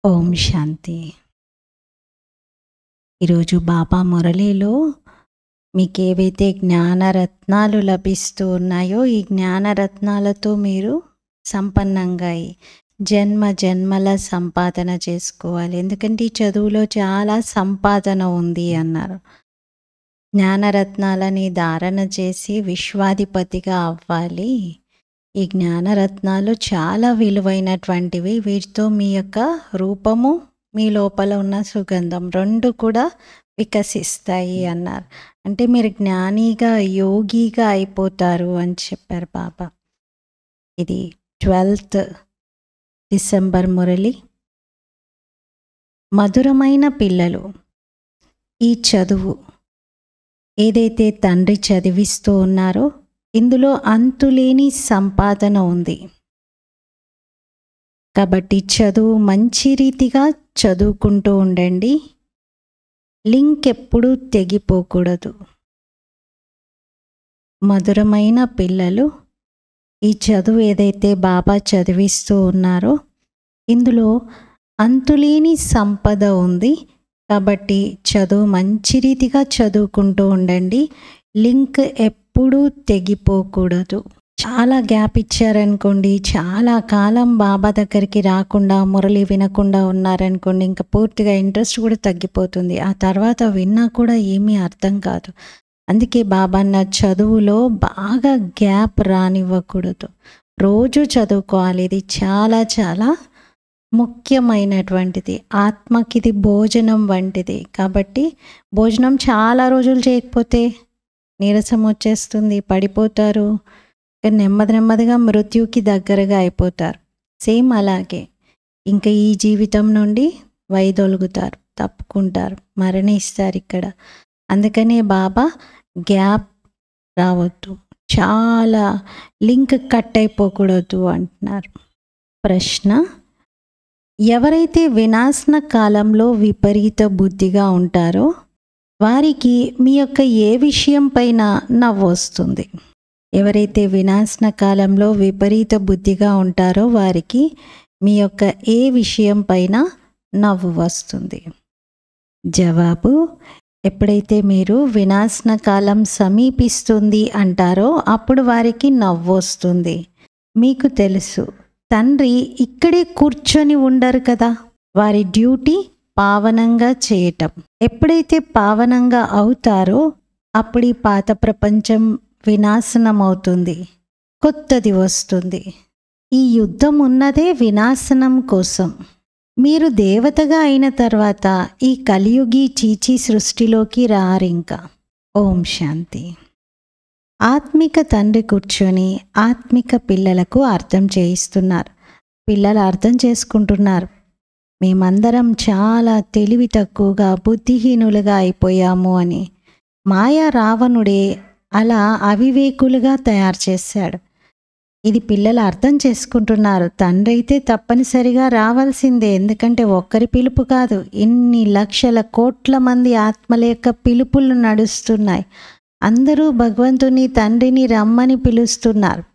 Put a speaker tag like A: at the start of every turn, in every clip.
A: ఓం శాంతి. ఈరోజు బాబా మురళిలో మీకేవైతే జ్ఞానరత్నాలు లభిస్తూ ఉన్నాయో ఈ జ్ఞానరత్నాలతో మీరు సంపన్నంగా అయి జన్మ జన్మల సంపాదన చేసుకోవాలి. ఎందుకంటే ఈ చదువులో చాలా సంపాదన ఉంది అన్నారు. జ్ఞానరత్నాలని ధారణ చేసి విశ్వాధిపతిగా అవ్వాలి. ఈ జ్ఞానరత్నాలు చాలా విలువైనటువంటివి. వీటితో మీ యొక్క రూపము, మీ లోపల ఉన్న సుగంధం రెండు కూడా వికసిస్తాయి అన్నారు. అంటే మీరు జ్ఞానిగా, యోగిగా అయిపోతారు అని చెప్పారు బాబా. ఇది 12th డిసెంబర్ మురళి. మధురమైన పిల్లలు, ఈ చదువు ఏదైతే తండ్రి చదివిస్తూ ఉన్నారో ఇందులో అంతులేని సంపాదన ఉంది. కాబట్టి చదువు మంచి రీతిగా చదువుకుంటూ ఉండండి. లింక్ ఎప్పుడూ తెగిపోకూడదు. మధురమైన పిల్లలు, ఈ చదువు ఏదైతే బాబా చదివిస్తూ ఉన్నారో ఇందులో అంతులేని సంపద ఉంది. కాబట్టి చదువు మంచి రీతిగా చదువుకుంటూ ఉండండి. లింక్ ఎప్పుడూ తెగిపోకూడదు. చాలా గ్యాప్ ఇచ్చారనుకోండి, చాలా కాలం బాబా దగ్గరికి రాకుండా మురళి వినకుండా ఉన్నారనుకోండి, ఇంకా పూర్తిగా ఇంట్రెస్ట్ కూడా తగ్గిపోతుంది. ఆ తర్వాత విన్నా కూడా ఏమీ అర్థం కాదు. అందుకే బాబా నా చదువులో బాగా గ్యాప్ రానివ్వకూడదు. రోజు చదువుకోవాలి. ఇది చాలా చాలా ముఖ్యమైనటువంటిది. ఆత్మకిది భోజనం వంటిది. కాబట్టి భోజనం చాలా రోజులు చేయకపోతే నీరసం వచ్చేస్తుంది, పడిపోతారు, నెమ్మది నెమ్మదిగా మృత్యుకి దగ్గరగా అయిపోతారు. సేమ్ అలాగే ఇంకా ఈ జీవితం నుండి వైదొలుగుతారు, తప్పుకుంటారు, మరణిస్తారు ఇక్కడ. అందుకనే బాబా గ్యాప్ రావద్దు, చాలా లింక్ కట్ అయిపోకూడదు అంటున్నారు. ప్రశ్న: ఎవరైతే వినాశన కాలంలో విపరీత బుద్ధిగా ఉంటారో వారికి మీ యొక్క ఏ విషయం పైన నవ్వు వస్తుంది? ఎవరైతే వినాశన కాలంలో విపరీత బుద్ధిగా ఉంటారో వారికి మీ యొక్క ఏ విషయం పైన నవ్వు వస్తుంది? జవాబు: ఎప్పుడైతే మీరు వినాశన కాలం సమీపిస్తుంది అంటారో అప్పుడు వారికి నవ్వు వస్తుంది. మీకు తెలుసు, తండ్రి ఇక్కడే కూర్చొని ఉండరు కదా. వారి డ్యూటీ పావనంగా చేయటం. ఎప్పుడైతే పావనంగా అవుతారో అప్పుడు ఈ పాత ప్రపంచం వినాశనం అవుతుంది, కొత్తది వస్తుంది. ఈ యుద్ధం ఉన్నదే వినాశనం కోసం. మీరు దేవతగా అయిన తర్వాత ఈ కలియుగి చీచీ సృష్టిలోకి రారింకా. ఓం శాంతి. ఆత్మిక తండ్రి కూర్చొని ఆత్మిక పిల్లలకు అర్థం చేయిస్తున్నారు. పిల్లలు అర్థం చేసుకుంటున్నారు, మేమందరం చాలా తెలివి తక్కువగా బుద్ధిహీనులుగా అయిపోయాము అని. మాయా రావణుడే అలా అవివేకులుగా తయారు చేశాడు. ఇది పిల్లలు అర్థం చేసుకుంటున్నారు. తండ్రి అయితే తప్పనిసరిగా రావాల్సిందే. ఎందుకంటే ఒక్కరి పిలుపు కాదు, ఇన్ని లక్షల కోట్ల మంది ఆత్మల యొక్క పిలుపులు నడుస్తున్నాయి. అందరూ భగవంతుని తండ్రిని రమ్మని పిలుస్తున్నారు.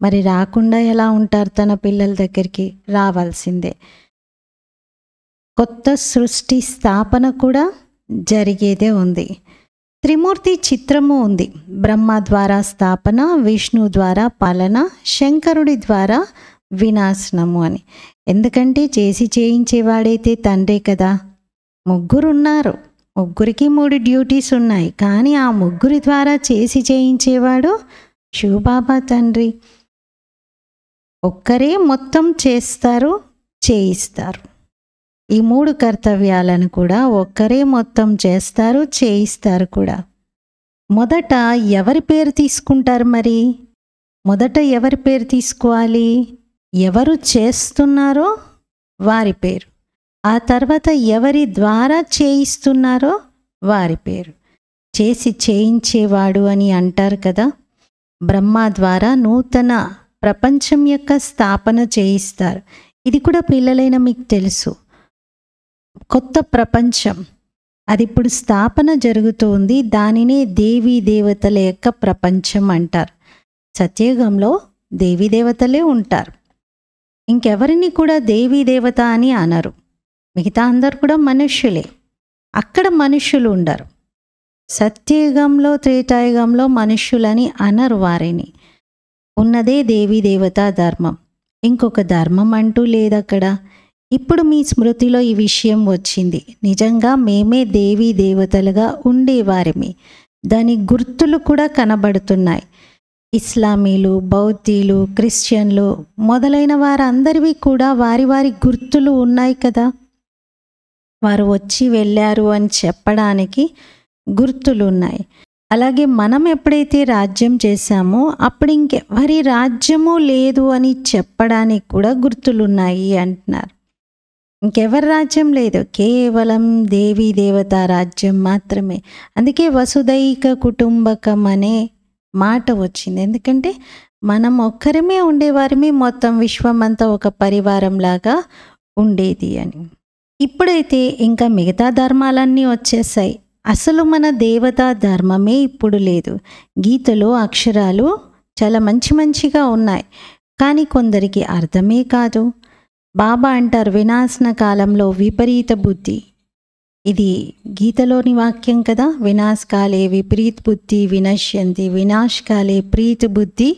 A: మరి రాకుండా ఎలా ఉంటారు? తన పిల్లల దగ్గరికి రావాల్సిందే. కొత్త సృష్టి స్థాపన కూడా జరిగేదే ఉంది. త్రిమూర్తి చిత్రము ఉంది. బ్రహ్మ ద్వారా స్థాపన, విష్ణు ద్వారా పాలన, శంకరుడి ద్వారా వినాశనము అని. ఎందుకంటే చేసి చేయించేవాడైతే తండ్రే కదా. ముగ్గురున్నారు, ముగ్గురికి 3 డ్యూటీస్ ఉన్నాయి. కానీ ఆ ముగ్గురి ద్వారా చేసి చేయించేవాడు శివబాబా తండ్రి. ఒక్కరే మొత్తం చేస్తారు, చేయిస్తారు. ఈ 3 కర్తవ్యాలను కూడా ఒక్కరే మొత్తం చేస్తారు, చేయిస్తారు కూడా. మొదట ఎవరి పేరు తీసుకుంటారు? మరి మొదట ఎవరి పేరు తీసుకోవాలి? ఎవరు చేస్తున్నారో వారి పేరు. ఆ తర్వాత ఎవరి ద్వారా చేయిస్తున్నారో వారి పేరు. చేసి చేయించేవాడు అని అంటారు కదా. బ్రహ్మ ద్వారా నూతన ప్రపంచం యొక్క స్థాపన చేయిస్తారు. ఇది కూడా పిల్లలైన మీకు తెలుసు. కొత్త ప్రపంచం అది ఇప్పుడు స్థాపన జరుగుతుంది. దానినే దేవీ దేవతల యొక్క ప్రపంచం అంటారు. సత్యయుగంలో దేవీ దేవతలే ఉంటారు. ఇంకెవరిని కూడా దేవీ దేవత అని అనరు. మిగతా అందరు కూడా మనుష్యులే. అక్కడ మనుష్యులు ఉండరు. సత్యయుగంలో త్రేతాయుగంలో మనుష్యులని అనరు వారిని. ఉన్నదే దేవీ దేవతా ధర్మం. ఇంకొక ధర్మం అంటూ లేదక్కడ. ఇప్పుడు మీ స్మృతిలో ఈ విషయం వచ్చింది. నిజంగా మేమే దేవీ దేవతలుగా ఉండేవారిమి. దాని గుర్తులు కూడా కనబడుతున్నాయి. ఇస్లామీలు, బౌద్ధీలు, క్రిస్టియన్లు మొదలైన వారందరివి కూడా వారి వారి గుర్తులు ఉన్నాయి కదా. వారు వచ్చి వెళ్ళారు అని చెప్పడానికి గుర్తులు ఉన్నాయి. అలాగే మనం ఎప్పుడైతే రాజ్యం చేశామో అప్పుడు ఇంకెవరి రాజ్యము లేదు అని చెప్పడానికి కూడా గుర్తులున్నాయి అంటున్నారు. ఇంకెవరి రాజ్యం లేదు, కేవలం దేవీ దేవతా రాజ్యం మాత్రమే. అందుకే వసుదైక కుటుంబకం అనే మాట వచ్చింది. ఎందుకంటే మనం ఒక్కరమే ఉండేవారిమి, మొత్తం విశ్వం అంతా ఒక పరివారంలాగా ఉండేది అని. ఇప్పుడైతే ఇంకా మిగతా ధర్మాలన్నీ వచ్చేసాయి. అసలు మన దేవతా ధర్మమే ఇప్పుడు లేదు. గీతలో అక్షరాలు చాలా మంచిగా ఉన్నాయి, కానీ కొందరికి అర్థమే కాదు. బాబా అంటారు, వినాశన కాలంలో విపరీత బుద్ధి. ఇది గీతలోని వాక్యం కదా. వినాశకాలే విపరీత బుద్ధి వినశ్యంతి, వినాశకాలే ప్రీత బుద్ధి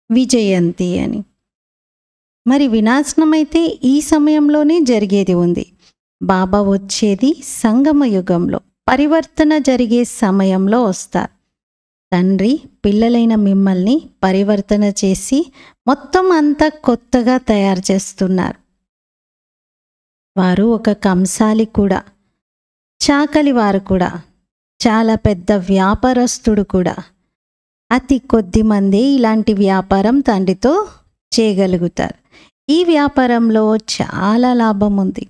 A: విజయంతి అని. మరి వినాశనం అయితే ఈ సమయంలోనే జరిగేది ఉంది. బాబా వచ్చేది సంగమ యుగంలో, పరివర్తన జరిగే సమయంలో వస్తారు. తండ్రి పిల్లలైన మిమ్మల్ని పరివర్తన చేసి మొత్తం అంతా కొత్తగా తయారు చేస్తున్నారు. వారు ఒక కంసాలి కూడా, చాకలి వారు కూడా, చాలా పెద్ద వ్యాపారస్తుడు కూడా. అతి కొద్ది మంది ఇలాంటి వ్యాపారం తండ్రితో చేయగలుగుతారు. ఈ వ్యాపారంలో చాలా లాభం ఉంది.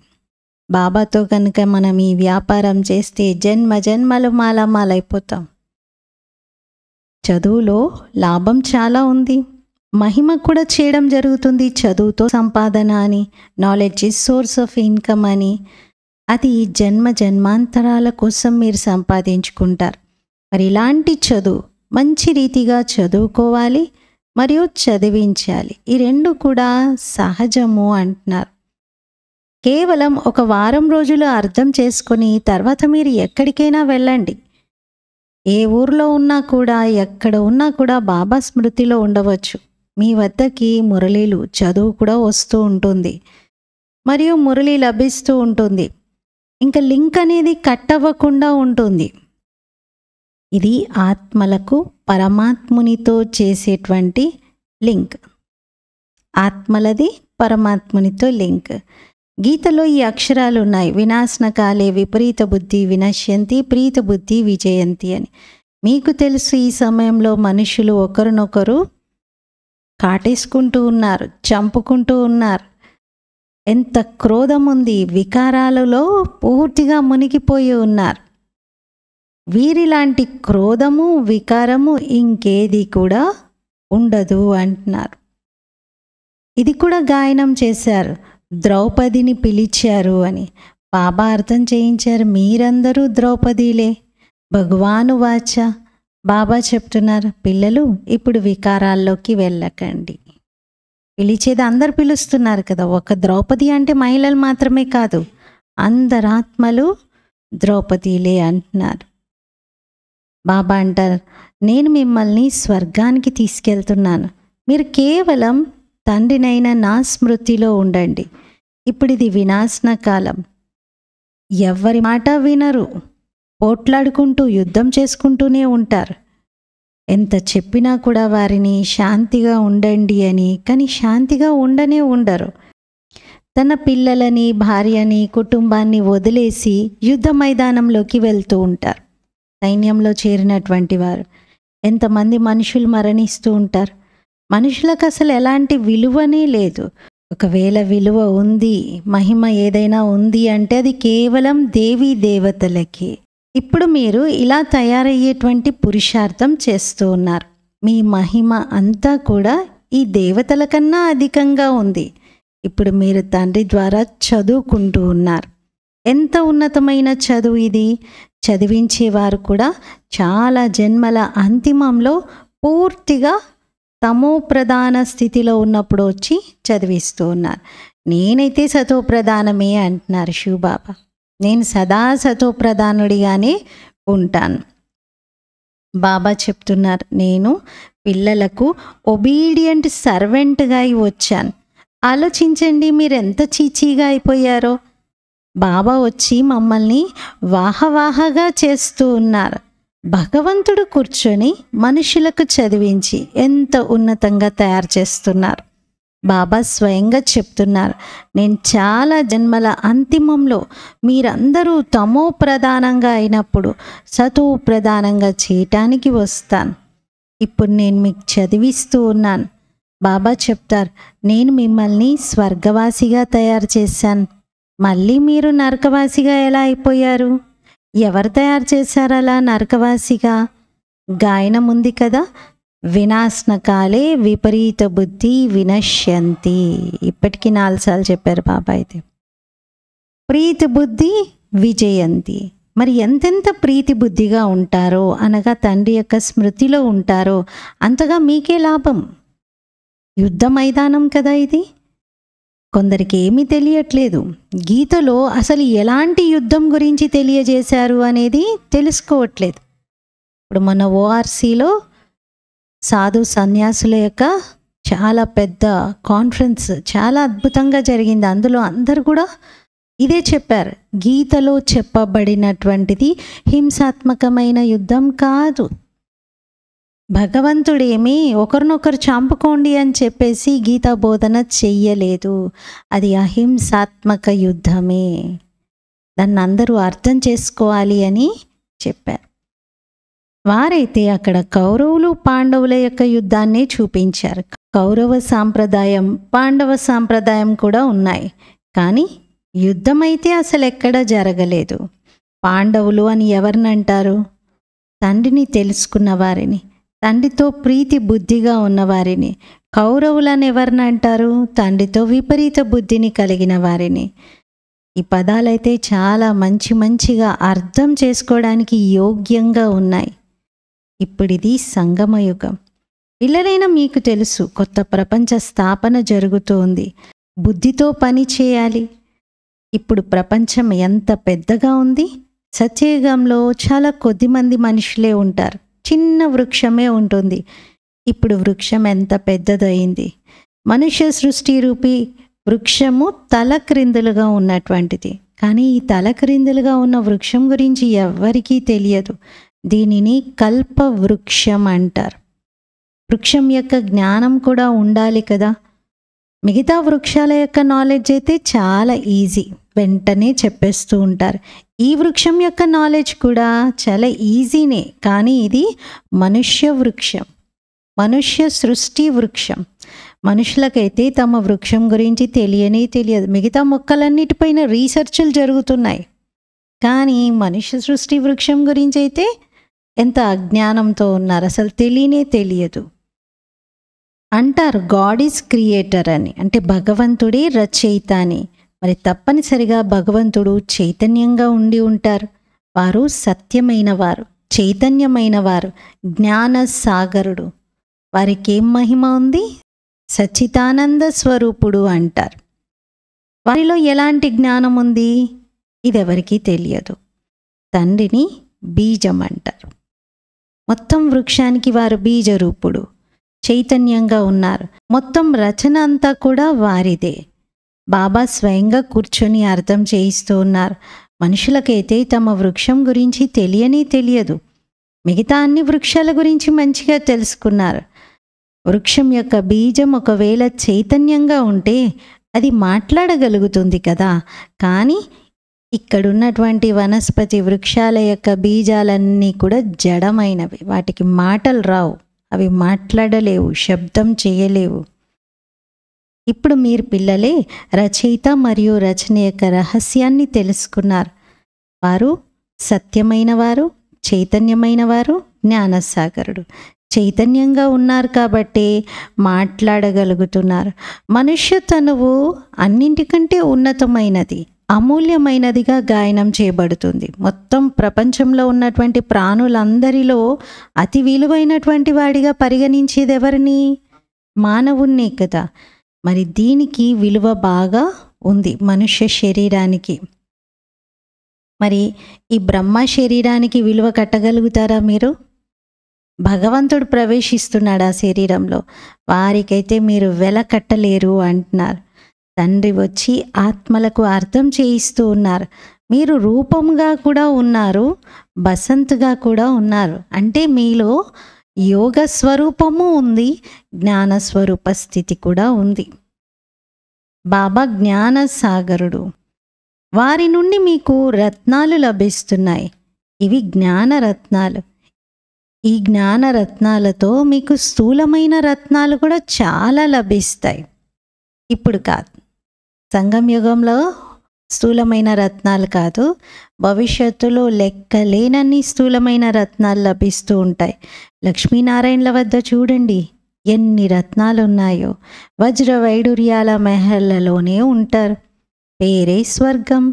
A: బాబాతో కనుక మనం ఈ వ్యాపారం చేస్తే జన్మ జన్మలు మాలామాలైపోతాం. చదువులో లాభం చాలా ఉంది. మహిమ కూడా చేయడం జరుగుతుంది. చదువుతో సంపాదన అని, knowledge is source of income అని. అది జన్మ జన్మాంతరాల కోసం మీరు సంపాదించుకుంటారు. మరి ఇలాంటి చదువు మంచి రీతిగా చదువుకోవాలి మరియు చదివించాలి. ఈ రెండు కూడా సహజము అంటున్నారు. కేవలం ఒక వారం రోజులు అర్థం చేసుకొని తర్వాత మీరు ఎక్కడికైనా వెళ్ళండి. ఏ ఊర్లో ఉన్నా కూడా, ఎక్కడ ఉన్నా కూడా బాబా స్మృతిలో ఉండవచ్చు. మీ వద్దకి మురళీలు చదువు కూడా వస్తూ ఉంటుంది మరియు మురళి లభిస్తూ ఉంటుంది. ఇంకా లింక్ అనేది కట్ అవ్వకుండా ఉంటుంది. ఇది ఆత్మలకు పరమాత్మునితో చేసేటువంటి లింక్. ఆత్మలది పరమాత్మునితో లింక్. గీతలో ఈ అక్షరాలు ఉన్నాయి, వినాశనకాలే విపరీత బుద్ధి వినశ్యంతి, ప్రీత బుద్ధి విజయంతి అని. మీకు తెలుసు, ఈ సమయంలో మనుషులు ఒకరినొకరు కాటేసుకుంటూ ఉన్నారు, చంపుకుంటూ ఉన్నారు. ఎంత క్రోధం ఉంది, వికారాలలో పూర్తిగా మునిగిపోయి ఉన్నారు. వీరిలాంటి క్రోధము, వికారము ఇంకేది కూడా ఉండదు అంటున్నారు. ఇది కూడా గాయనం చేశారు, ద్రౌపదిని పిలిచారు అని. బాబా అర్థం చేయించారు, మీరందరూ ద్రౌపదిలే. భగవాను వాచ. బాబా చెప్తున్నారు, పిల్లలు ఇప్పుడు వికారాల్లోకి వెళ్ళకండి. పిలిచేది అందరు పిలుస్తున్నారు కదా. ఒక ద్రౌపది అంటే మహిళలు మాత్రమే కాదు, అందరాత్మలు ద్రౌపదిలే అంటున్నారు. బాబా అంటారు, నేను మిమ్మల్ని స్వర్గానికి తీసుకెళ్తున్నాను. మీరు కేవలం తండ్రినైన నా స్మృతిలో ఉండండి. ఇప్పుడు ఇది వినాశన కాలం. ఎవరి మాట వినరు, పోట్లాడుకుంటూ యుద్ధం చేసుకుంటూనే ఉంటారు. ఎంత చెప్పినా కూడా వారిని శాంతిగా ఉండండి అని, కానీ శాంతిగా ఉండరు. తన పిల్లలని, భార్యని, కుటుంబాన్ని వదిలేసి యుద్ధ మైదానంలోకి వెళ్తూ ఉంటారు. సైన్యంలో చేరినటువంటి వారు ఎంతమంది మనుషులు మరణిస్తూ ఉంటారు. మనుషులకు అసలు ఎలాంటి విలువనే లేదు. ఒకవేళ విలువ ఉంది, మహిమ ఏదైనా ఉంది అంటే అది కేవలం దేవీ దేవతలకి. ఇప్పుడు మీరు ఇలా తయారయ్యేటువంటి పురుషార్థం చేస్తూ ఉన్నారు. మీ మహిమ అంతా కూడా ఈ దేవతల కన్నా అధికంగా ఉంది. ఇప్పుడు మీరు తండ్రి ద్వారా చదువుకుంటూ ఉన్నారు. ఎంత ఉన్నతమైన చదువు ఇది. చదివించేవారు కూడా చాలా జన్మల అంతిమంలో పూర్తిగా తమో ప్రధాన స్థితిలో ఉన్నప్పుడు వచ్చి చదివిస్తూ ఉన్నారు. నేనైతే సతోప్రధానమే అంటున్నారు శివబాబా. నేను సదా సతోప్రధానుడిగానే ఉంటాను. బాబా చెప్తున్నారు, నేను పిల్లలకు ఒబీడియంట్ సర్వెంట్గా వచ్చాను. ఆలోచించండి, మీరు ఎంత చీచీగా అయిపోయారో. బాబా వచ్చి మమ్మల్ని వాహవాహగా చేస్తూ ఉన్నారు. భగవంతుడు కూర్చొని మనుషులకు చదివించి ఎంత ఉన్నతంగా తయారు చేస్తున్నారు. బాబా స్వయంగా చెప్తున్నారు, నేను చాలా జన్మల అంతిమంలో మీరందరూ తమో ప్రధానంగా అయినప్పుడు సతో ప్రధానంగా చేయటానికి వస్తాను. ఇప్పుడు నేను మీకు చదివిస్తూ ఉన్నాను. బాబా చెప్తారు, నేను మిమ్మల్ని స్వర్గవాసిగా తయారు చేశాను. మళ్ళీ మీరు నరకవాసిగా ఎలా అయిపోయారు? ఎవరు తయారు చేశారు అలా నరకవాసిగా? గాయనం ఉంది కదా, వినాశనకాలే విపరీత బుద్ధి వినశ్యంతి. ఇప్పటికీ 4 సార్లు చెప్పారు బాబా. అయితే ప్రీతి బుద్ధి విజయంతి. మరి ఎంతెంత ప్రీతి బుద్ధిగా ఉంటారో, అనగా తండ్రి యొక్క స్మృతిలో ఉంటారో, అంతగా మీకే లాభం. యుద్ధ మైదానం కదా ఇది. కొందరికి ఏమీ తెలియట్లేదు. గీతలో అసలు ఎలాంటి యుద్ధం గురించి తెలియజేశారు అనేది తెలుసుకోవట్లేదు. ఇప్పుడు మన ఓఆర్సీలో సాధు సన్యాసుల యొక్క చాలా పెద్ద కాన్ఫరెన్స్ చాలా అద్భుతంగా జరిగింది. అందులో అందరు కూడా ఇదే చెప్పారు, గీతలో చెప్పబడినటువంటిది హింసాత్మకమైన యుద్ధం కాదు. భగవంతుడేమి ఒకరినొకరు చంపుకోండి అని చెప్పేసి గీతా బోధన చెయ్యలేదు. అది అహింసాత్మక యుద్ధమే. దాన్ని అందరూ అర్థం చేసుకోవాలి అని చెప్పారు. వారైతే అక్కడ కౌరవులు పాండవుల యొక్క యుద్ధాన్ని చూపించారు. కౌరవ సాంప్రదాయం పాండవ సాంప్రదాయం కూడా ఉన్నాయి, కానీ యుద్ధం అయితే అసలు ఎక్కడా జరగలేదు. పాండవులు అని ఎవరిని అంటారు? తండ్రిని తెలుసుకున్న వారిని, తండ్రితో ప్రీతి బుద్ధిగా ఉన్నవారిని. కౌరవులని ఎవరిని అంటారు? తండ్రితో విపరీత బుద్ధిని కలిగిన వారిని. ఈ పదాలైతే చాలా మంచిగా అర్థం చేసుకోవడానికి యోగ్యంగా ఉన్నాయి. ఇప్పుడు ఇది సంగమయుగం. పిల్లలైన మీకు తెలుసు, కొత్త ప్రపంచ స్థాపన జరుగుతోంది. బుద్ధితో పని చేయాలి. ఇప్పుడు ప్రపంచం ఎంత పెద్దగా ఉంది. సత్యయుగంలో చాలా కొద్దిమంది మనుషులే ఉంటారు, చిన్న వృక్షమే ఉంటుంది. ఇప్పుడు వృక్షం ఎంత పెద్దదయింది. మనుష్య సృష్టి రూపి వృక్షము తలక్రిందులుగా ఉన్నటువంటిది. కానీ ఈ తలక్రిందులుగా ఉన్న వృక్షం గురించి ఎవ్వరికీ తెలియదు. దీనిని కల్ప వృక్షం అంటారు. వృక్షం యొక్క జ్ఞానం కూడా ఉండాలి కదా. మిగతా వృక్షాల యొక్క నాలెడ్జ్ అయితే చాలా ఈజీ, వెంటనే చెప్పేస్తూ ఉంటారు. ఈ వృక్షం యొక్క నాలెడ్జ్ కూడా చాలా ఈజీనే, కానీ ఇది మనుష్య వృక్షం, మనుష్య సృష్టి వృక్షం. మనుషులకైతే తమ వృక్షం గురించి తెలియదు. మిగతా మొక్కలన్నిటిపైన రీసెర్చ్లు జరుగుతున్నాయి, కానీ మనుష్య సృష్టి వృక్షం గురించి అయితే ఎంత అజ్ఞానంతో ఉన్నారు, అసలు తెలియదు. అంటారు గాడ్ ఈజ్ క్రియేటర్ అని, అంటే భగవంతుడే రచయిత అని. మరి తప్పనిసరిగా భగవంతుడు చైతన్యంగా ఉండి ఉంటారు. వారు సత్యమైన వారు, చైతన్యమైన వారు, జ్ఞాన సాగరుడు. వారికి ఏం మహిమ ఉంది? సచ్చిదానంద స్వరూపుడు అంటారు. వారిలో ఎలాంటి జ్ఞానం ఉంది? ఇదెవరికీ తెలియదు. తండ్రిని బీజం అంటారు. మొత్తం వృక్షానికి వారు బీజరూపుడు, చైతన్యంగా ఉన్నారు. మొత్తం రచన అంతా కూడా వారిదే. బాబా స్వయంగా కూర్చొని అర్థం చేయిస్తూ ఉన్నారు. మనుషులకైతే తమ వృక్షం గురించి తెలియదు. మిగతా అన్ని వృక్షాల గురించి మంచిగా తెలుసుకున్నారు. వృక్షం యొక్క బీజం ఒకవేళ చైతన్యంగా ఉంటే అది మాట్లాడగలుగుతుంది కదా. కానీ ఇక్కడున్నటువంటి వనస్పతి వృక్షాల యొక్క బీజాలన్నీ కూడా జడమైనవి. వాటికి మాటలు రావు, అవి మాట్లాడలేవు, శబ్దం చేయలేవు. ఇప్పుడు మీరు పిల్లలే రచయిత మరియు రచన యొక్క రహస్యాన్ని తెలుసుకున్నారు. వారు సత్యమైన వారు, చైతన్యమైన వారు, జ్ఞానసాగరుడు. చైతన్యంగా ఉన్నారు కాబట్టి మాట్లాడగలుగుతున్నారు. మనుష్య తనువు అన్నింటికంటే ఉన్నతమైనది, అమూల్యమైనదిగా గాయనం చేయబడుతుంది. మొత్తం ప్రపంచంలో ఉన్నటువంటి ప్రాణులందరిలో అతి విలువైనటువంటి వాడిగా పరిగణించేది ఎవరిని? మానవుణ్ణి కదా. మరి దీనికి విలువ బాగా ఉంది మనుష్య శరీరానికి. మరి ఈ బ్రహ్మ శరీరానికి విలువ కట్టగలుగుతారా మీరు? భగవంతుడు ప్రవేశిస్తున్నాడు ఆ శరీరంలో, వారికైతే మీరు వెల కట్టలేరు అంటున్నారు. తండ్రి వచ్చి ఆత్మలకు అర్థం చేయిస్తూ ఉన్నారు. మీరు రూపంగా కూడా ఉన్నారు, బసంతుగా కూడా ఉన్నారు. అంటే మీలో యోగ స్వరూపము ఉంది, జ్ఞాన స్వరూప స్థితి కూడా ఉంది. బాబా జ్ఞాన సాగరుడు. వారి నుండి మీకు రత్నాలు లభిస్తున్నాయి. ఇవి జ్ఞాన రత్నాలు. ఈ జ్ఞాన రత్నాలతో మీకు స్థూలమైన రత్నాలు కూడా చాలా లభిస్తాయి. ఇప్పుడు కాదు, సంగం యుగంలో స్థూలమైన రత్నాలు కాదు, భవిష్యత్తులో లెక్కలేనన్ని స్థూలమైన రత్నాలు లభిస్తూ ఉంటాయి. లక్ష్మీనారాయణల వద్ద చూడండి ఎన్ని రత్నాలు ఉన్నాయో. వజ్ర వైడూర్యాల మెహల్లలోనే ఉంటారు. పేరే స్వర్గం.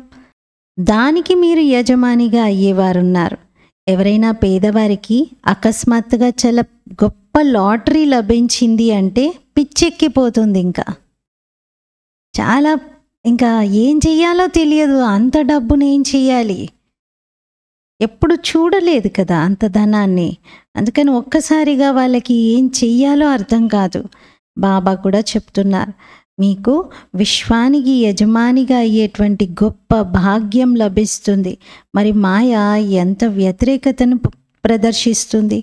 A: దానికి మీరు యజమానిగా అయ్యేవారున్నారు. ఎవరైనా పేదవారికి అకస్మాత్తుగా చాలా గొప్ప లాటరీ లభించింది అంటే పిచ్చెక్కిపోతుంది. ఇంకా ఏం చెయ్యాలో తెలియదు. అంత డబ్బును ఏం చెయ్యాలి, ఎప్పుడు చూడలేదు కదా అంత ధనాన్ని. అందుకని ఒక్కసారిగా వాళ్ళకి ఏం చెయ్యాలో అర్థం కాదు. బాబా కూడా చెప్తున్నారు, మీకు విశ్వానికి యజమానిగా అయ్యేటువంటి గొప్ప భాగ్యం లభిస్తుంది. మరి మాయ ఎంత వ్యతిరేకతను ప్రదర్శిస్తుంది.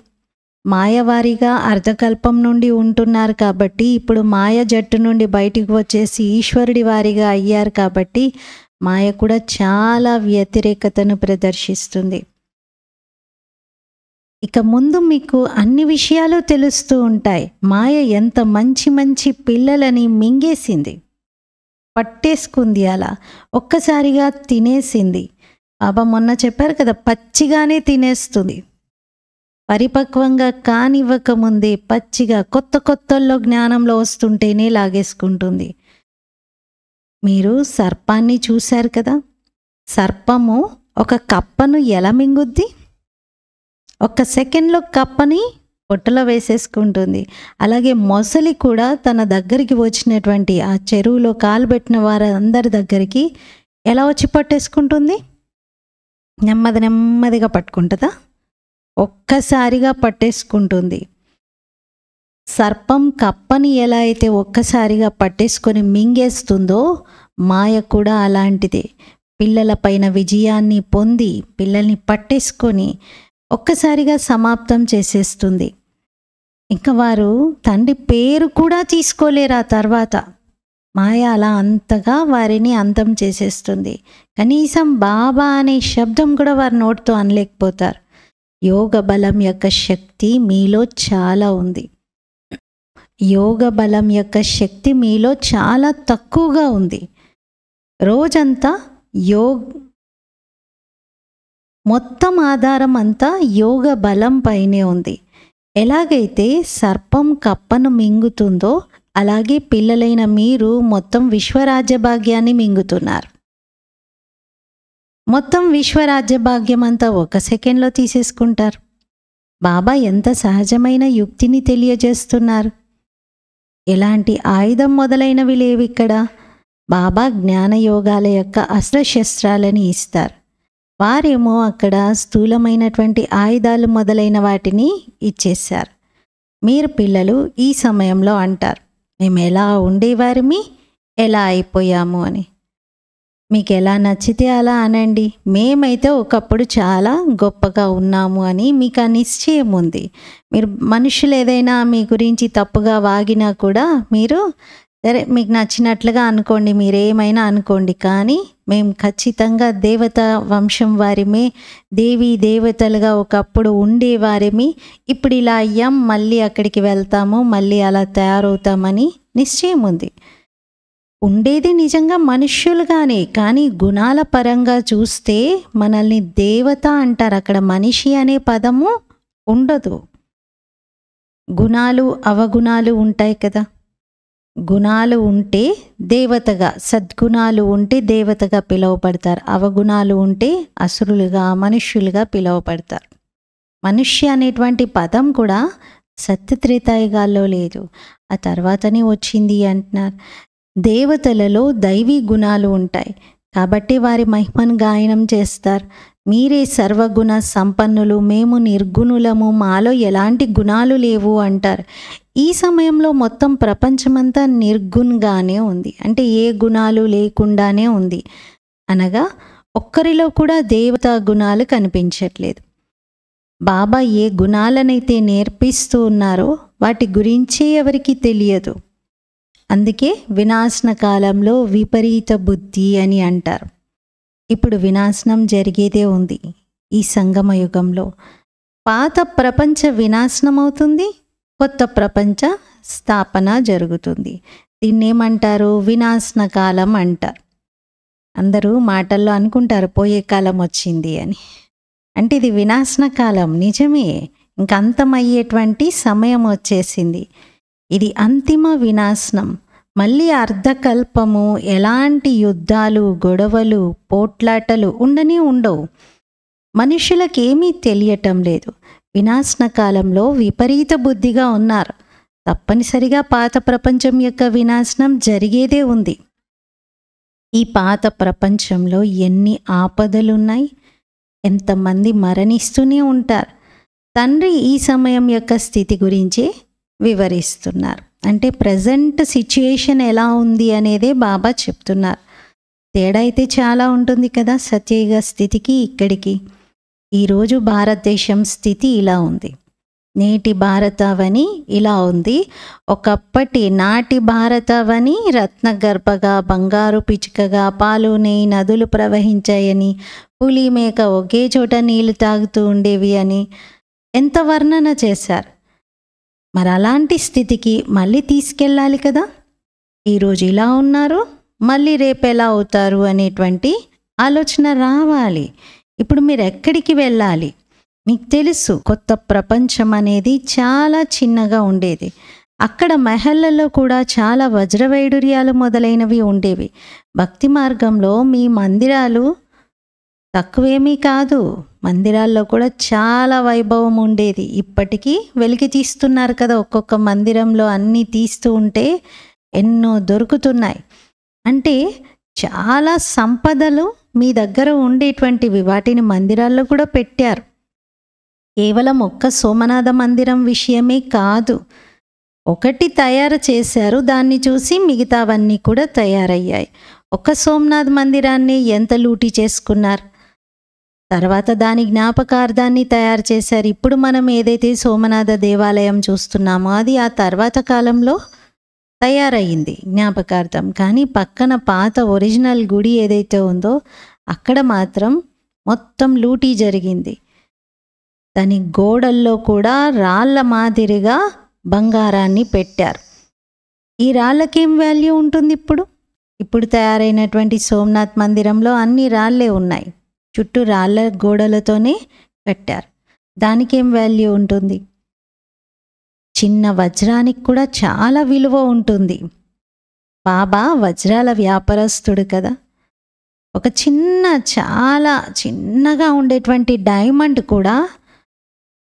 A: మాయవారిగా అర్ధకల్పం నుండి ఉంటున్నారు కాబట్టి ఇప్పుడు మాయ జట్టు నుండి బయటికి వచ్చేసి ఈశ్వరుడి వారిగా అయ్యారు కాబట్టి మాయ కూడా చాలా వ్యతిరేకతను ప్రదర్శిస్తుంది. ఇక ముందు మీకు అన్ని విషయాలు తెలుస్తూ ఉంటాయి. మాయ ఎంత మంచి మంచి పిల్లలని మింగేసింది, పట్టేసుకుంది, అలా ఒక్కసారిగా తినేసింది. బాబా మొన్న చెప్పారు కదా, పచ్చిగానే తినేస్తుంది. పరిపక్వంగా కానివ్వకముందే పచ్చిగా కొత్త కొత్తల్లో జ్ఞానంలో వస్తుంటేనే లాగేసుకుంటుంది. మీరు సర్పాన్ని చూశారు కదా, సర్పము ఒక కప్పను ఎలా మింగుద్ది? ఒక్క సెకండ్లో కప్పని పొట్టలో వేసేసుకుంటుంది. అలాగే మొసలి కూడా తన దగ్గరికి వచ్చినటువంటి ఆ చెరువులో కాలు పెట్టిన వారందరి దగ్గరికి ఎలా వచ్చి పట్టేసుకుంటుంది? నెమ్మదిగా పట్టుకుంటుందా? ఒక్కసారిగా పట్టేసుకుంటుంది. సర్పం కప్పని ఎలా అయితే ఒక్కసారిగా పట్టేసుకొని మింగేస్తుందో మాయ కూడా అలాంటిదే. పిల్లలపైన విజయాన్ని పొంది పిల్లల్ని పట్టేసుకొని ఒక్కసారిగా సమాప్తం చేసేస్తుంది. ఇంకా వారు తండ్రి పేరు కూడా తీసుకోలేరు. ఆ తర్వాత మాయ అలా అంతగా వారిని అంతం చేసేస్తుంది. కనీసం బాబా అనే శబ్దం కూడా వారి నోటితో అనలేకపోతారు. యోగ బలం యొక్క శక్తి మీలో చాలా ఉంది. యోగ బలం యొక్క శక్తి మీలో చాలా తక్కువగా ఉంది. రోజంతా మొత్తం ఆధారం అంతా యోగ బలం పైనే ఉంది. ఎలాగైతే సర్పం కప్పను మింగుతుందో అలాగే పిల్లలైన మీరు మొత్తం విశ్వరాజ్య భాగ్యాన్ని మింగుతున్నారు. మొత్తం విశ్వరాజ్య భాగ్యం అంతా ఒక సెకండ్లో తీసేసుకుంటారు. బాబా ఎంత సహజమైన యుక్తిని తెలియజేస్తున్నారు. ఎలాంటి ఆయుధం మొదలైనవి లేవు ఇక్కడ. బాబా జ్ఞానయోగాల యొక్క అస్త్రశస్త్రాలని ఇస్తారు. వారేమో అక్కడ స్థూలమైనటువంటి ఆయుధాలు మొదలైన వాటిని ఇచ్చేశారు. మీరు పిల్లలు ఈ సమయంలో అంటారు, మేము ఎలా ఉండేవారిమి, ఎలా అయిపోయాము అని. మీకు ఎలా నచ్చితే అలా అనండి. మేమైతే ఒకప్పుడు చాలా గొప్పగా ఉన్నాము అని మీకు ఆ నిశ్చయం ఉంది. మీరు మనుషులు ఏదైనా మీ గురించి తప్పుగా వాగినా కూడా మీరు సరే మీకు నచ్చినట్లుగా అనుకోండి, మీరేమైనా అనుకోండి, కానీ మేము ఖచ్చితంగా దేవత వంశం వారిమే, దేవీ దేవతలుగా ఒకప్పుడు ఉండేవారిమి, ఇప్పుడు ఇలా అయ్యాం, మళ్ళీ అక్కడికి వెళ్తాము, మళ్ళీ అలా తయారవుతామని నిశ్చయం ఉంది. ఉండేది నిజంగా మనుష్యులుగానే, కానీ గుణాల పరంగా చూస్తే మనల్ని దేవత అంటారు. అక్కడ మనిషి అనే పదము ఉండదు. గుణాలు అవగుణాలు ఉంటాయి కదా. గుణాలు ఉంటే దేవతగా, సద్గుణాలు ఉంటే దేవతగా పిలువబడతారు. అవగుణాలు ఉంటే అసురులుగా, మనుష్యులుగా పిలువబడతారు. మనుష్య అనేటువంటి పదం కూడా సత్యత్రేతాయుగాల్లో లేదు. ఆ తర్వాతనే వచ్చింది అంటున్నారు. దేవతలలో దైవీ గుణాలు ఉంటాయి కాబట్టి వారి మహిమను గాయనం చేస్తారు. మీరే సర్వగుణ సంపన్నులు, మేము నిర్గుణులము, మాలో ఎలాంటి గుణాలు లేవు అంటారు. ఈ సమయంలో మొత్తం ప్రపంచమంతా నిర్గుణ్గానే ఉంది, అంటే ఏ గుణాలు లేకుండానే ఉంది. అనగా ఒక్కరిలో కూడా దేవతా గుణాలు కనిపించట్లేదు. బాబా ఏ గుణాలనైతే నేర్పిస్తూ ఉన్నారో వాటి గురించే ఎవరికి తెలియదు. అందుకే వినాశన కాలంలో విపరీత బుద్ధి అని అంటారు. ఇప్పుడు వినాశనం జరిగేదే ఉంది. ఈ సంగమ యుగంలో పాత ప్రపంచ వినాశనం అవుతుంది, కొత్త ప్రపంచ స్థాపన జరుగుతుంది. దీన్నేమంటారు? వినాశన కాలం అంటారు. అందరూ మాటల్లో అనుకుంటారు పోయే కాలం వచ్చింది అని. అంటే ఇది వినాశన కాలం నిజమే, ఇంక అంతమయ్యేటువంటి సమయం వచ్చేసింది. ఇది అంతిమ వినాశనం. మళ్ళీ అర్ధకల్పము ఎలాంటి యుద్ధాలు, గొడవలు, పోట్లాటలు ఉండనే ఉండవు. మనుషులకేమీ తెలియటం లేదు. వినాశన కాలంలో విపరీత బుద్ధిగా ఉన్నారు. తప్పనిసరిగా పాత ప్రపంచం యొక్క వినాశనం జరిగేదే ఉంది. ఈ పాత ప్రపంచంలో ఎన్ని ఆపదలున్నాయి, ఎంతమంది మరణిస్తూనే ఉంటారు. తండ్రి ఈ సమయం యొక్క స్థితి గురించి వివరిస్తున్నారు. అంటే ప్రజెంట్ సిచ్యుయేషన్ ఎలా ఉంది అనేదే బాబా చెప్తున్నారు. తేడా అయితే చాలా ఉంటుంది కదా సత్యయుగ స్థితికి ఇక్కడికి. ఈరోజు భారతదేశం స్థితి ఇలా ఉంది, నేటి భారతావని ఇలా ఉంది. ఒకప్పటి నాటి భారతావని రత్నగర్భగా, బంగారు పిచ్చుకగా, పాలు నెయ్యి నదులు ప్రవహించాయని, పులి మేక ఒకే చోట నీళ్లు తాగుతూ ఉండేవి అని ఎంత వర్ణన చేశారు. మరి అలాంటి స్థితికి మళ్ళీ తీసుకెళ్ళాలి కదా. ఈరోజు ఇలా ఉన్నారు, మళ్ళీ రేపు ఎలా అవుతారు అనేటువంటి ఆలోచన రావాలి. ఇప్పుడు మీరు ఎక్కడికి వెళ్ళాలి? మీకు తెలుసు కొత్త ప్రపంచం అనేది చాలా చిన్నగా ఉండేది. అక్కడ మహల్లలో కూడా చాలా వజ్రవైడూర్యాలు మొదలైనవి ఉండేవి. భక్తి మార్గంలో మీ మందిరాలు తక్కువేమీ కాదు, మందిరాల్లో కూడా చాలా వైభవం ఉండేది. ఇప్పటికీ వెలికి తీస్తున్నారు కదా, ఒక్కొక్క మందిరంలో అన్నీ తీస్తూ ఉంటే ఎన్నో దొరుకుతున్నాయి. అంటే చాలా సంపదలు మీ దగ్గర ఉండేటువంటివి వాటిని మందిరాల్లో కూడా పెట్టారు. కేవలం ఒక్క సోమనాథ మందిరం విషయమే కాదు, ఒకటి తయారు చేశారు, దాన్ని చూసి మిగతావన్నీ కూడా తయారయ్యాయి. ఒక్క సోమనాథ్ మందిరాన్ని ఎంత లూటీ చేసుకున్నారు, తర్వాత దాని జ్ఞాపకార్థాన్ని తయారు చేశారు. ఇప్పుడు మనం ఏదైతే సోమనాథ దేవాలయం చూస్తున్నామో అది ఆ తర్వాత కాలంలో తయారయ్యింది జ్ఞాపకార్థం. కానీ పక్కన పాత ఒరిజినల్ గుడి ఏదైతే ఉందో అక్కడ మాత్రం మొత్తం లూటీ జరిగింది. దాని గోడల్లో కూడా రాళ్ళ మాదిరిగా బంగారాన్ని పెట్టారు. ఈ రాళ్ళకేం వాల్యూ ఉంటుంది? ఇప్పుడు తయారైనటువంటి సోమనాథ్ మందిరంలో అన్ని రాళ్ళే ఉన్నాయి, చుట్టూ రాళ్ళ గోడలతోనే కట్టారు. దానికేం వాల్యూ ఉంటుంది? చిన్న వజ్రానికి కూడా చాలా విలువ ఉంటుంది. బాబా వజ్రాల వ్యాపారస్తుడు కదా. ఒక చాలా చిన్నగా ఉండేటువంటి డైమండ్ కూడా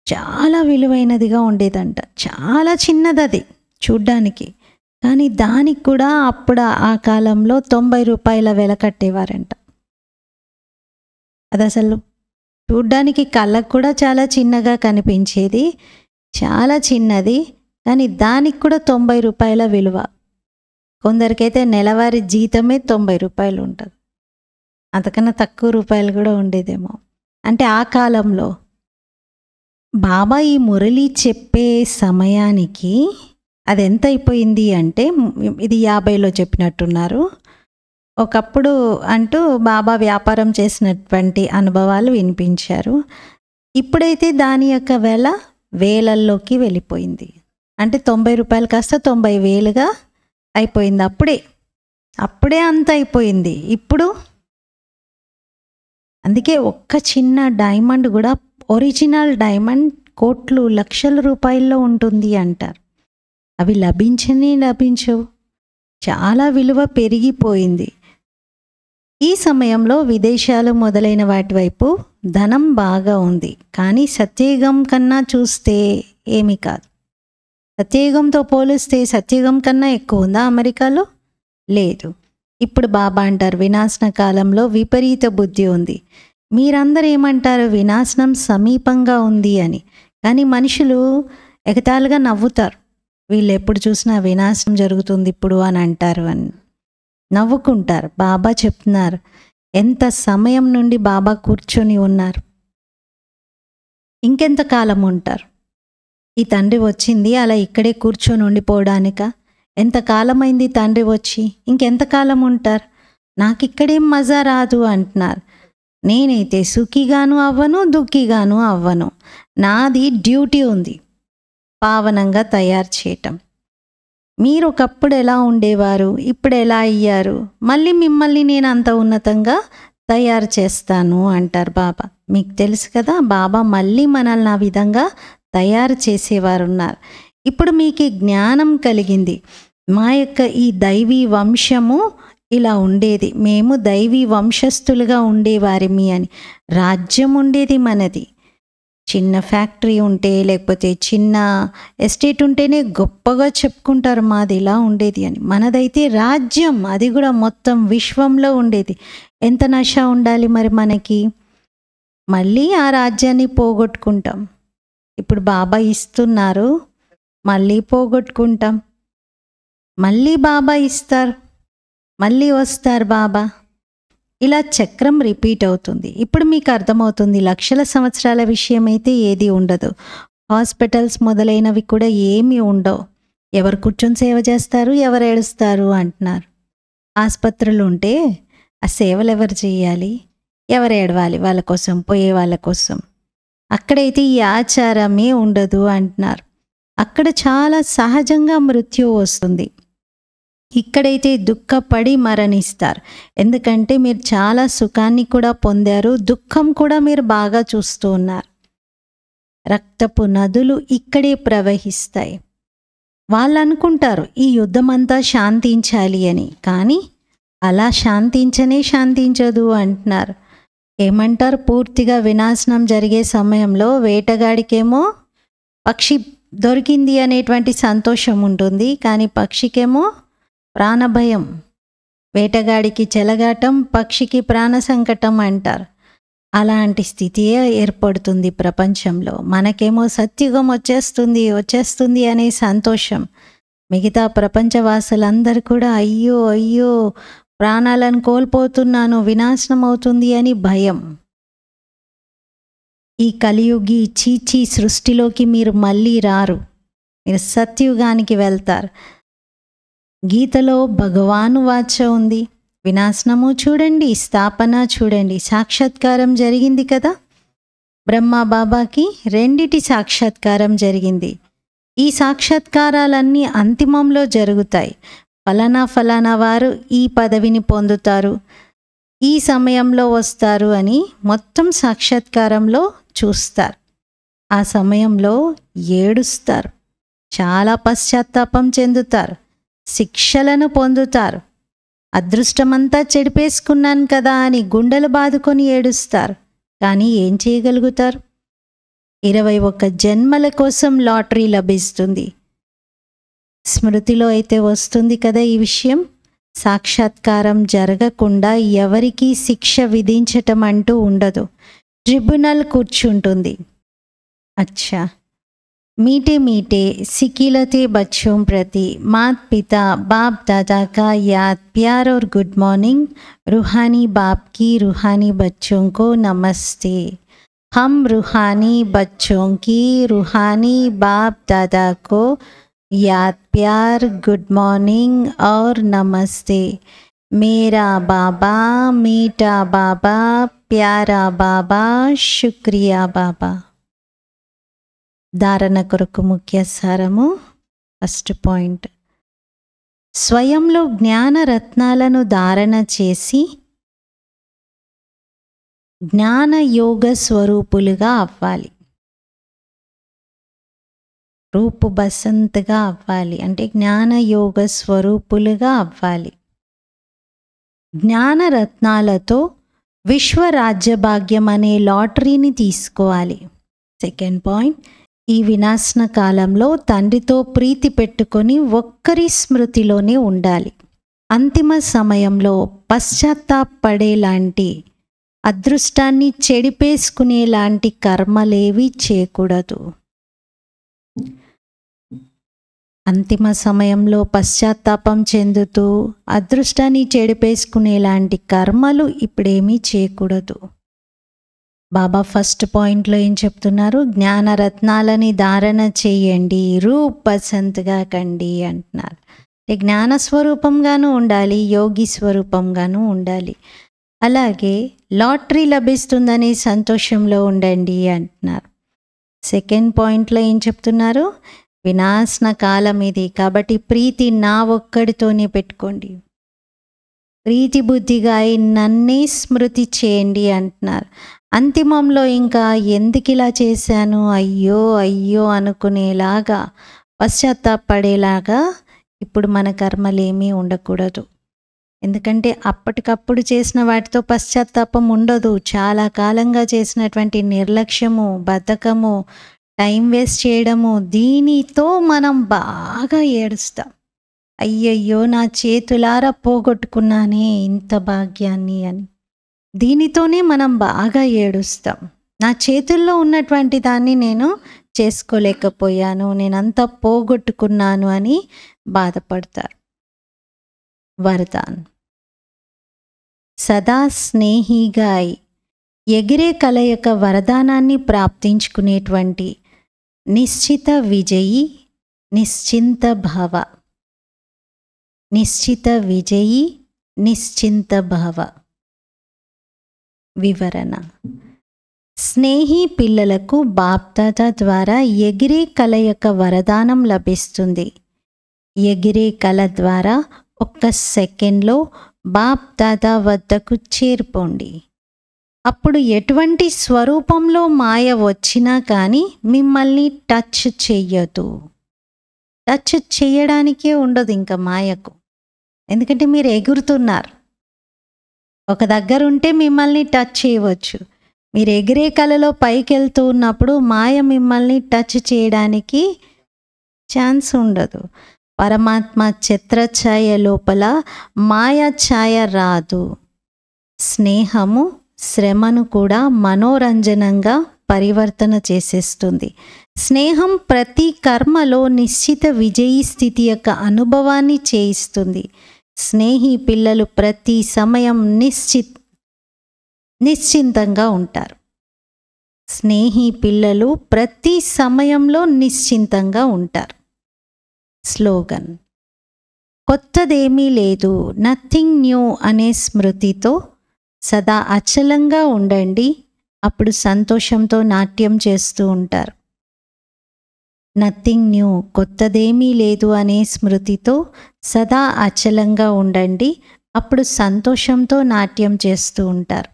A: చాలా విలువైనదిగా ఉండేదంట. చాలా చిన్నది చూడ్డానికి, కానీ దానికి కూడా అప్పుడు ఆ కాలంలో 90 రూపాయల వెల కట్టేవారంట. అది అసలు చూడ్డానికి కళ్ళకు కూడా చాలా చిన్నగా కనిపించేది, చాలా చిన్నది, కానీ దానికి కూడా 90 రూపాయల విలువ. కొందరికైతే నెలవారీ జీతమే 90 రూపాయలు ఉంటుంది, అంతకన్నా తక్కువ రూపాయలు కూడా ఉండేదేమో. అంటే ఆ కాలంలో బాబా ఈ మురళి చెప్పే సమయానికి అది ఎంత అయిపోయింది అంటే, ఇది 50లో చెప్పినట్టున్నారు. ఒకప్పుడు అంటూ బాబా వ్యాపారం చేసినటువంటి అనుభవాలు వినిపించారు. ఇప్పుడైతే దాని యొక్క వెల వేలల్లోకి వెళ్ళిపోయింది. అంటే 90 రూపాయలు కాస్త 90,000గా అయిపోయింది. అప్పుడే అంత అయిపోయింది ఇప్పుడు. అందుకే ఒక్క చిన్న డైమండ్ కూడా, ఒరిజినల్ డైమండ్ కోట్లు లక్షల రూపాయల్లో ఉంటుంది అంటారు. అవి లభించవు, చాలా విలువ పెరిగిపోయింది. ఈ సమయంలో విదేశాలు మొదలైన వాటి వైపు ధనం బాగా ఉంది, కానీ సత్యయుగం కన్నా చూస్తే ఏమీ కాదు. సత్యయుగంతో పోలిస్తే సత్యయుగం కన్నా ఎక్కువ ఉందా అమెరికాలో? లేదు. ఇప్పుడు బాబా అంటారు వినాశన కాలంలో విపరీత బుద్ధి ఉంది. మీరందరూ ఏమంటారు? వినాశనం సమీపంగా ఉంది అని. కానీ మనుషులు ఎగతాళిగా నవ్వుతారు. వీళ్ళు ఎప్పుడు చూసినా వినాశనం జరుగుతుంది ఇప్పుడు అని అంటారు అని నవ్వుకుంటారు. బాబా చెప్తున్నారు ఎంత సమయం నుండి బాబా కూర్చొని ఉన్నారు, ఇంకెంత కాలం ఉంటారు? ఈ తండ్రి వచ్చింది అలా ఇక్కడే కూర్చొని ఉండిపోవడానిక? ఎంతకాలమైంది తండ్రి వచ్చి, ఇంకెంతకాలం ఉంటారు? నాకు ఇక్కడేం మజా రాదు అంటున్నారు. నేనైతే సుఖిగాను అవ్వను, దుఃఖిగాను అవ్వను. నాది డ్యూటీ ఉంది, పావనంగా తయారు చేయటం. మీరు ఒకప్పుడు ఎలా ఉండేవారు, ఇప్పుడు ఎలా అయ్యారు, మళ్ళీ మిమ్మల్ని నేను అంత ఉన్నతంగా తయారు చేస్తాను అంటారు బాబా. మీకు తెలుసు కదా, బాబా మళ్ళీ మనల్ని ఆ విధంగా తయారు చేసేవారు ఉన్నారు. ఇప్పుడు మీకు జ్ఞానం కలిగింది. మా యొక్క ఈ దైవీ వంశము ఇలా ఉండేది, మేము దైవీ వంశస్థులుగా ఉండేవారిమి అని. రాజ్యం ఉండేది మనది. చిన్న ఫ్యాక్టరీ ఉంటే లేకపోతే చిన్న ఎస్టేట్ ఉంటేనే గొప్పగా చెప్పుకుంటారు మాది ఇలా ఉండేది అని. మనదైతే రాజ్యం, అది కూడా మొత్తం విశ్వంలో ఉండేది. ఎంత నష ఉండాలి మరి మనకి? మళ్ళీ ఆ రాజ్యాన్ని పోగొట్టుకుంటాం. ఇప్పుడు బాబా ఇస్తున్నారు, మళ్ళీ పోగొట్టుకుంటాం. మళ్ళీ బాబా ఇస్తారు, మళ్ళీ వస్తారు బాబా. ఇలా చక్రం రిపీట్ అవుతుంది. ఇప్పుడు మీకు అర్థమవుతుంది లక్షల సంవత్సరాల విషయం అయితే ఏది ఉండదు. హాస్పిటల్స్ మొదలైనవి కూడా ఏమీ ఉండవు. ఎవరు కూర్చొని సేవ చేస్తారు, ఎవరు ఏడుస్తారు అంటున్నారు. ఆసుపత్రులు ఉంటే ఆ సేవలు ఎవరు చేయాలి, ఎవరు ఏడవాలి వాళ్ళ కోసం, పోయే వాళ్ళ కోసం. అక్కడైతే ఈ ఆచారమే ఉండదు అంటున్నారు. అక్కడ చాలా సహజంగా మృత్యు వస్తుంది. ఇక్కడైతే దుఃఖపడి మరణిస్తారు. ఎందుకంటే మీరు చాలా సుఖాన్ని కూడా పొందారు, దుఃఖం కూడా మీరు బాగా చూస్తూ ఉన్నారు. రక్తపు నదులు ఇక్కడే ప్రవహిస్తాయి. వాళ్ళు అనుకుంటారు ఈ యుద్ధం అంతా శాంతించాలి అని, కానీ అలా శాంతించదు అంటున్నారు. ఏమంటారు? పూర్తిగా వినాశనం జరిగే సమయంలో వేటగాడికేమో పక్షి దొరికింది అనేటువంటి సంతోషం ఉంటుంది, కానీ పక్షికేమో ప్రాణభయం. వేటగాడికి చెలగాటం, పక్షికి ప్రాణ సంకటం అంటారు. అలాంటి స్థితియే ఏర్పడుతుంది ప్రపంచంలో. మనకేమో సత్యుగం వచ్చేస్తుంది అనే సంతోషం. మిగతా ప్రపంచవాసులందరూ కూడా అయ్యో అయ్యో ప్రాణాలను కోల్పోతున్నాను, వినాశనం అవుతుంది అని భయం. ఈ కలియుగి చీచీ సృష్టిలోకి మీరు మళ్ళీ రారు, మీరు సత్యుగానికి వెళ్తారు. గీతలో భగవాను వాచ ఉంది. వినాశనము చూడండి, స్థాపన చూడండి. సాక్షాత్కారం జరిగింది కదా బ్రహ్మ బాబాకి, రెండిటి సాక్షాత్కారం జరిగింది. ఈ సాక్షాత్కారాలన్నీ అంతిమంలో జరుగుతాయి. ఫలానా వారు ఈ పదవిని పొందుతారు, ఈ సమయంలో వస్తారు అని మొత్తం సాక్షాత్కారంలో చూస్తారు. ఆ సమయంలో ఏడుస్తారు, చాలా పశ్చాత్తాపం చెందుతారు, శిక్షలను పొందుతారు. అదృష్టమంతా చెడిపేసుకున్నాను కదా అని గుండెలు బాదుకొని ఏడుస్తారు. కానీ ఏం చేయగలుగుతారు? 21 జన్మల కోసం లాటరీ లభిస్తుంది. స్మృతిలో అయితే వస్తుంది కదా ఈ విషయం. సాక్షాత్కారం జరగకుండా ఎవరికీ శిక్ష విధించటం అంటూ ఉండదు. ట్రిబ్యునల్ కూర్చుంటుంది. అచ్చా, मीठे मीठे सिकिलते बच्चों प्रति मात पिता बाप दादा का याद प्यार और गुड मॉर्निंग। रूहानी बाप की रूहानी बच्चों को नमस्ते। हम रूहानी बच्चों की रूहानी बाप दादा को याद प्यार गुड मॉर्निंग और नमस्ते। मेरा बाबा मीठा बाबा प्यारा बाबा शुक्रिया बाबा। ధారణ కొరకు ముఖ్య సారము. ఫస్ట్ పాయింట్, స్వయంలో జ్ఞాన రత్నాలను ధారణ చేసి జ్ఞాన యోగ స్వరూపులుగా అవ్వాలి. రూపు బసంత్గా అవ్వాలి అంటే జ్ఞాన యోగ స్వరూపులుగా అవ్వాలి. జ్ఞాన రత్నాలతో విశ్వ రాజ్య భాగ్యం అనే లాటరీని తీసుకోవాలి. సెకండ్ పాయింట్, ఈ వినాశన కాలంలో తండ్రితో ప్రీతి పెట్టుకొని ఒక్కరి స్మృతిలోనే ఉండాలి. అంతిమ సమయంలో పశ్చాత్తాపడేలాంటి, అదృష్టాన్ని చెడిపేసుకునేలాంటి కర్మలేవి చేయకూడదు. అంతిమ సమయంలో పశ్చాత్తాపం చెందుతూ అదృష్టాన్ని చెడిపేసుకునేలాంటి కర్మలు ఇప్పుడేమీ చేయకూడదు. బాబా ఫస్ట్ పాయింట్లో ఏం చెప్తున్నారు? జ్ఞానరత్నాలని ధారణ చేయండి, రూప్ బసంత్గా కండి అంటున్నారు. జ్ఞాన స్వరూపంగాను ఉండాలి, యోగి స్వరూపంగాను ఉండాలి. అలాగే లాటరీ లభిస్తుందనే సంతోషంలో ఉండండి అంటున్నారు. సెకండ్ పాయింట్లో ఏం చెప్తున్నారు? వినాశన కాలం ఇది, కాబట్టి ప్రీతి నా ఒక్కడితోనే పెట్టుకోండి, ప్రీతి బుద్ధిగా నన్నే స్మృతి చేయండి అంటున్నారు. అంతిమంలో ఇంకా ఎందుకు ఇలా చేశాను, అయ్యో అయ్యో అనుకునేలాగా, పశ్చాత్తాపడేలాగా ఇప్పుడు మన కర్మలేమీ ఉండకూడదు. ఎందుకంటే అప్పటికప్పుడు చేసిన వాటితో పశ్చాత్తాపం ఉండదు. చాలా కాలంగా చేసినటువంటి నిర్లక్ష్యము, బద్ధకము, టైం వేస్ట్ చేయడము, దీనితో మనం బాగా ఏడుస్తాం. అయ్యయ్యో నా చేతులారా పోగొట్టుకున్నానే ఇంత భాగ్యాన్ని అని. దీనితోనే మనం బాగా ఏడుస్తాం. నా చేతుల్లో ఉన్నటువంటి దాన్ని నేను చేసుకోలేకపోయాను, నేనంతా పోగొట్టుకున్నాను అని బాధపడతారు. వరదాన్: సదా స్నేహిగా అయి ఎగిరే కల యొక్క వరదానాన్ని ప్రాప్తించుకునేటువంటి నిశ్చిత విజయి, నిశ్చింత భవ. నిశ్చిత విజయి, నిశ్చింత భవ. వివరణ: స్నేహి పిల్లలకు బాప్దాదా ద్వారా ఎగిరే కల యొక్క వరదానం లభిస్తుంది. ఎగిరే కల ద్వారా ఒక్క సెకండ్లో బాప్దాదా వద్దకు చేరుకోండి. అప్పుడు ఎటువంటి స్వరూపంలో మాయ వచ్చినా కానీ మిమ్మల్ని టచ్ చెయ్యదు. టచ్ చేయడానికే ఉండదు ఇంకా మాయకు. ఎందుకంటే మీరు ఎగురుతున్నారు. ఒక దగ్గర ఉంటే మిమ్మల్ని టచ్ చేయవచ్చు. మీరు ఎగిరే కలలో పైకి వెళ్తూ ఉన్నప్పుడు మాయ మిమ్మల్ని టచ్ చేయడానికి ఛాన్స్ ఉండదు. పరమాత్మ ఛత్రఛాయ లోపల మాయా ఛాయ రాదు. స్నేహము శ్రమను కూడా మనోరంజనంగా పరివర్తన చేసేస్తుంది. స్నేహం ప్రతి కర్మలో నిశ్చిత విజయీ స్థితి యొక్క అనుభవాన్ని చేయిస్తుంది. స్నేహి పిల్లలు ప్రతి సమయం నిశ్చింతంగా ఉంటారు. స్నేహి పిల్లలు ప్రతి సమయంలో నిశ్చింతంగా ఉంటారు. స్లోగన్: కొత్తదేమీ లేదు, నథింగ్ న్యూ అనే స్మృతితో సదా అచలంగా ఉండండి. అప్పుడు సంతోషంతో నాట్యం చేస్తూ ఉంటారు. నథింగ్ న్యూ, కొత్తదేమీ లేదు అనే స్మృతితో సదా అచలంగా ఉండండి. అప్పుడు సంతోషంతో నాట్యం చేస్తూ ఉంటారు.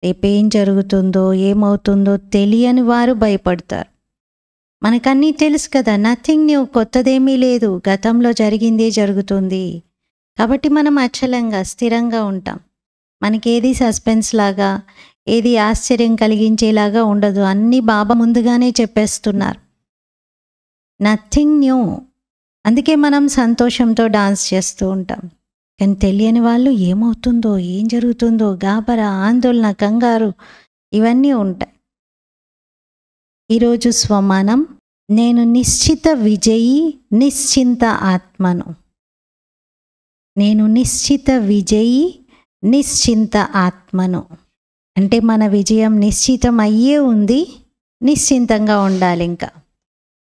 A: రేపేం జరుగుతుందో ఏమవుతుందో తెలియని వారు భయపడతారు. మనకన్నీ తెలుసు కదా, నథింగ్ న్యూ, కొత్తదేమీ లేదు, గతంలో జరిగిందే జరుగుతుంది. కాబట్టి మనం అచలంగా స్థిరంగా ఉంటాం. మనకేది సస్పెన్స్ లాగా, ఏది ఆశ్చర్యం కలిగించేలాగా ఉండదు. అన్నీ బాబా ముందుగానే చెప్పేస్తున్నారు. Nothing new. అందుకే మనం సంతోషంతో డాన్స్ చేస్తూ ఉంటాం. కానీ తెలియని వాళ్ళు ఏమవుతుందో, ఏం జరుగుతుందో, గాబరా, ఆందోళన, కంగారు ఇవన్నీ ఉంటాయి. ఈరోజు స్వమానం: నేను నిశ్చిత విజయి, నిశ్చింత ఆత్మను. నేను నిశ్చిత విజయి, నిశ్చింత ఆత్మను. అంటే మన విజయం నిశ్చితం అయ్యే ఉంది, నిశ్చింతంగా ఉండాలి ఇంకా.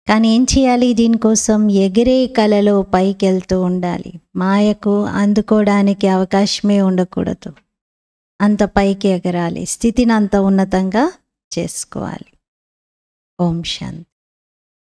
A: కానీ ఏం చేయాలి? దీనికోసం ఎగిరే కలలో పైకి వెళ్తూ ఉండాలి. మాయకు అందుకోవడానికి అవకాశమే ఉండకూడదు. అంత పైకి ఎగరాలి, స్థితిని అంత ఉన్నతంగా చేసుకోవాలి. ఓం శాంతి.